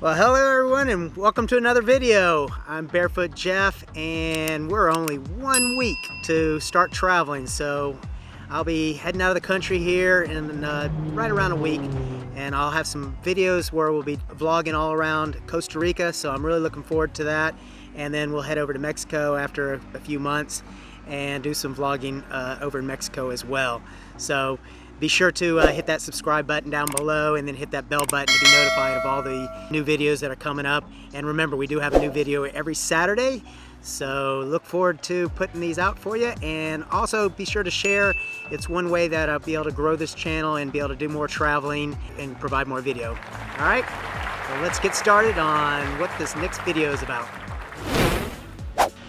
Well, hello everyone and welcome to another video. I'm Barefoot Jeff and we're only 1 week to start traveling, so I'll be heading out of the country here in right around a week, and I'll have some videos where we'll be vlogging all around Costa Rica, so I'm really looking forward to that. And then we'll head over to Mexico after a few months and do some vlogging over in Mexico as well. So be sure to hit that subscribe button down below and then hit that bell button to be notified of all the new videos that are coming up. And remember, we do have a new video every Saturday, so look forward to putting these out for you. And also be sure to share. It's one way that I'll be able to grow this channel and be able to do more traveling and provide more video. All right, so let's get started on what this next video is about.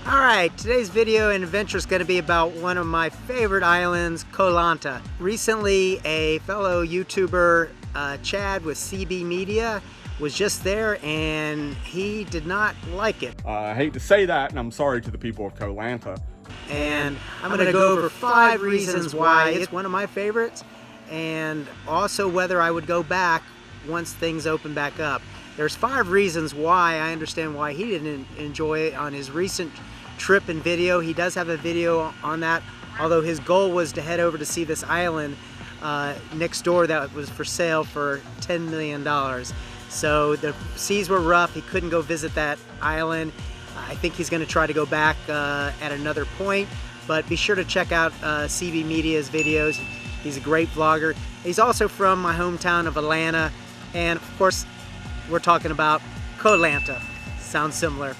Alright, today's video and adventure is going to be about one of my favorite islands, Koh Lanta. Recently, a fellow YouTuber, Chad with CB Media, was just there and he did not like it. I hate to say that, and I'm sorry to the people of Koh Lanta. And I'm going to go over 5 reasons why it's one of my favorites, and also whether I would go back once things open back up. There's 5 reasons why I understand why he didn't enjoy it on his recent trip and video. He does have a video on that, although his goal was to head over to see this island next door that was for sale for $10 million. So the seas were rough. He couldn't go visit that island. I think he's going to try to go back at another point, but be sure to check out CB Media's videos. He's a great vlogger. He's also from my hometown of Atlanta, and of course we're talking about Koh Lanta. Sounds similar.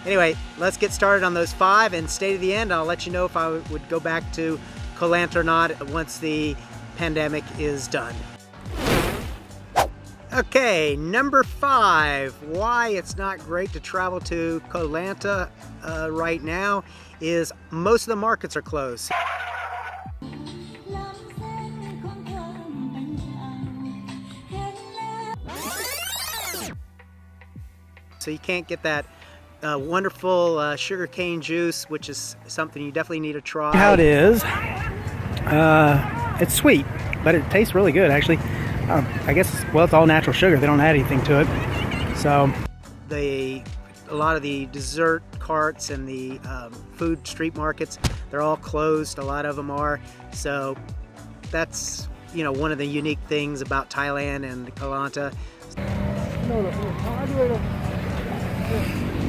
Anyway, let's get started on those 5 and stay to the end. I'll let you know if I would go back to Koh Lanta or not once the pandemic is done. Okay, number 5, why it's not great to travel to Koh Lanta right now is most of the markets are closed. So you can't get that wonderful sugarcane juice, which is something you definitely need to try. How it is, it's sweet, but it tastes really good actually. I guess, well, it's all natural sugar. They don't add anything to it. So a lot of the dessert carts and the food street markets, they're all closed. A lot of them are. So that's, you know, one of the unique things about Thailand and Koh Lanta.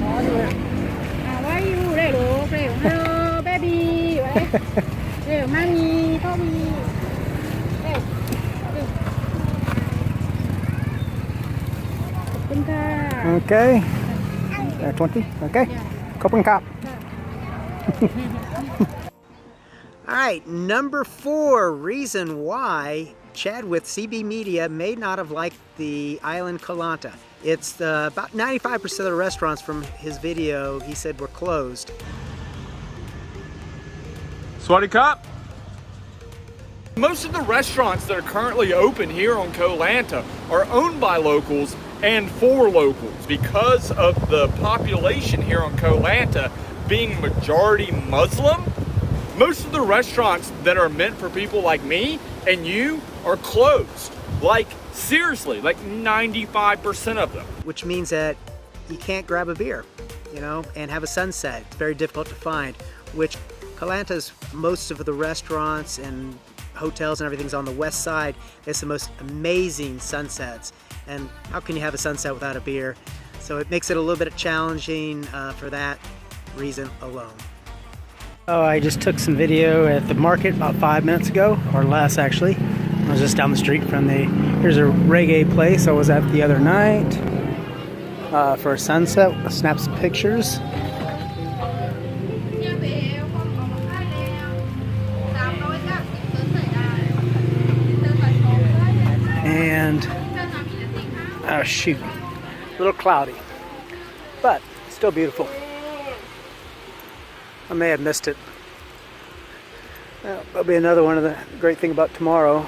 How are you? Hello, baby. Mommy, Tommy. okay, 20. Okay, Kopen Kap. All right, number 4 reason why Chad with CB Media may not have liked the island Koh Lanta. It's about 95% of the restaurants from his video he said were closed. Sweaty Cup? Most of the restaurants that are currently open here on Koh Lanta are owned by locals and for locals. Because of the population here on Koh Lanta being majority Muslim, most of the restaurants that are meant for people like me and you are closed. Like, seriously, like 95% of them. Which means that you can't grab a beer, you know, and have a sunset. It's very difficult to find, which Koh Lanta's, most of the restaurants and hotels and everything's on the west side. It's the most amazing sunsets. And how can you have a sunset without a beer? So it makes it a little bit challenging for that reason alone. Oh, I just took some video at the market about 5 minutes ago, or less actually. I was just down the street from here's a reggae place I was at the other night for a sunset. I snapped some pictures. And, oh shoot, a little cloudy, but still beautiful. I may have missed it. That'll be another one of the great thing about tomorrow,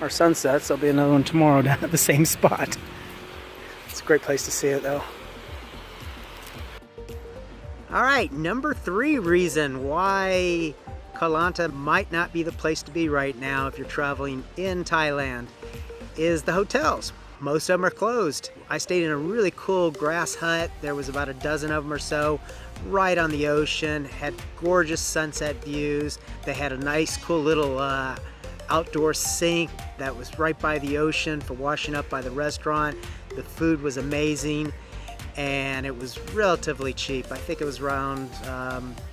our sunsets. There'll be another one tomorrow down at the same spot. It's a great place to see it though. All right, number 3 reason why Koh Lanta might not be the place to be right now if you're traveling in Thailand is the hotels. most of them are closed. I stayed in a really cool grass hut. There was about a dozen of them or so, right on the ocean, had gorgeous sunset views. They had a nice cool little outdoor sink that was right by the ocean for washing up by the restaurant. The food was amazing and it was relatively cheap. I think it was around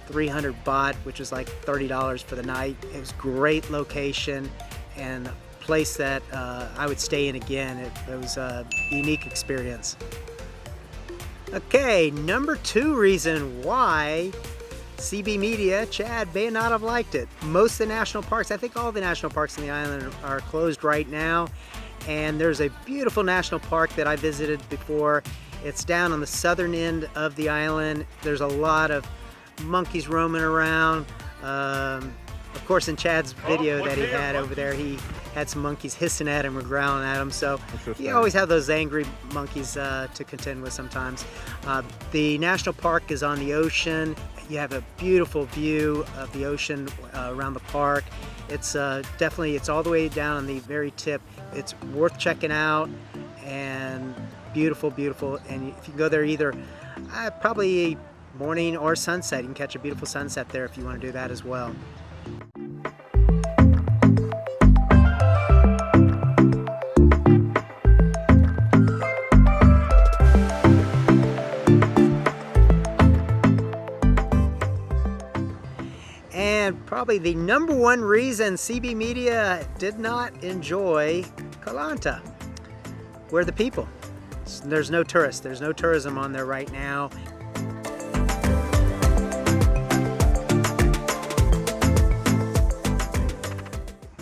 300 baht, which was like $30 for the night. It was great location and a place that I would stay in again. It was a unique experience. Okay, number 2 reason why CB Media, Chad may not have liked it. Most of the national parks, I think all the national parks in the island are closed right now. And there's a beautiful national park that I visited before. It's down on the southern end of the island. There's a lot of monkeys roaming around. Of course, in Chad's video that he had over there, he had some monkeys hissing at him or growling at him. So you always have those angry monkeys to contend with sometimes. The national park is on the ocean. You have a beautiful view of the ocean around the park. It's definitely, it's all the way down on the very tip. It's worth checking out and beautiful, beautiful. And if you go there either probably morning or sunset, you can catch a beautiful sunset there if you want to do that as well. And probably the number 1 reason CB Media did not enjoy Koh Lanta were the people. There's no tourists. There's no tourism on there right now.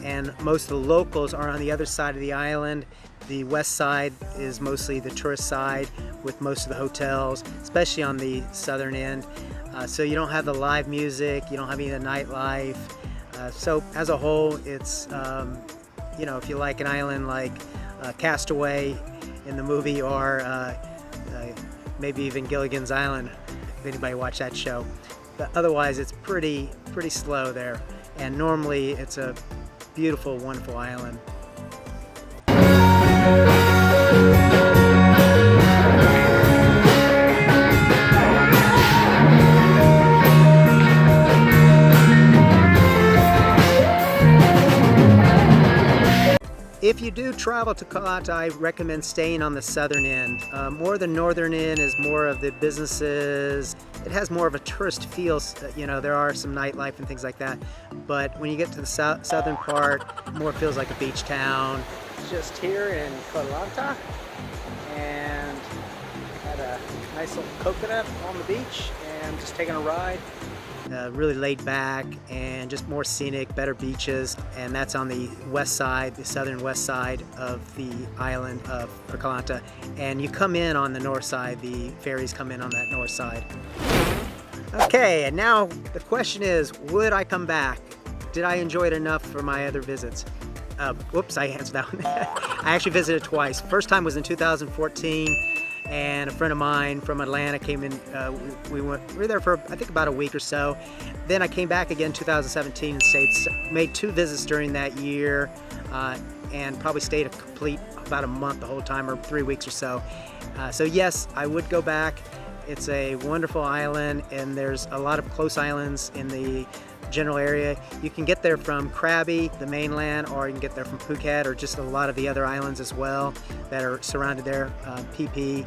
And most of the locals are on the other side of the island. The west side is mostly the tourist side with most of the hotels, especially on the southern end. So you don't have the live music, you don't have any of the nightlife. So as a whole, it's, you know, if you like an island like Castaway in the movie or maybe even Gilligan's Island, if anybody watched that show. But otherwise, it's pretty slow there. And normally it's a beautiful, wonderful island. If you do travel to Koh Lanta, I recommend staying on the southern end. More the northern end is more of the businesses. It has more of a tourist feel. You know, there are some nightlife and things like that. But when you get to the southern part, more feels like a beach town. Just here in Koh Lanta, and had a nice little coconut on the beach and just taking a ride. Really laid back and just more scenic, better beaches, and that's on the west side, the southern west side of the island of Koh Lanta. And you come in on the north side, the ferries come in on that north side. Okay, and now the question is, would I come back? Did I enjoy it enough for my other visits? Whoops, I answered that one. I actually visited twice. First time was in 2014. And a friend of mine from Atlanta came in. We were there for I think about a week or so. Then I came back again in 2017 and made 2 visits during that year, and probably stayed a complete about a month the whole time, or 3 weeks or so. So yes, I would go back. It's a wonderful island, and there's a lot of close islands in the general area. You can get there from Krabi, the mainland, or you can get there from Phuket, or just a lot of the other islands as well that are surrounded there, PP.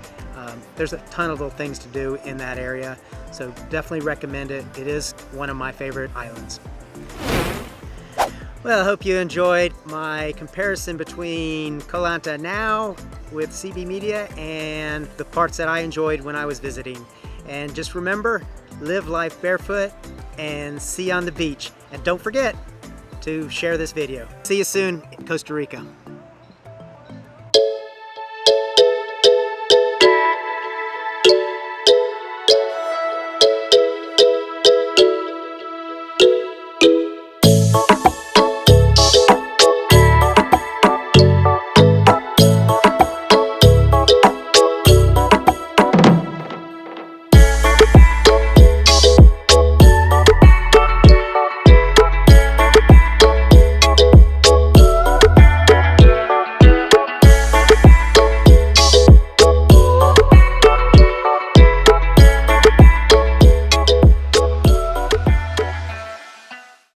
There's a ton of little things to do in that area, so definitely recommend it. It is one of my favorite islands. Well, I hope you enjoyed my comparison between Koh Lanta now with CB Media and the parts that I enjoyed when I was visiting. And just remember, live life barefoot and see you on the beach. And don't forget to share this video. See you soon in Costa Rica.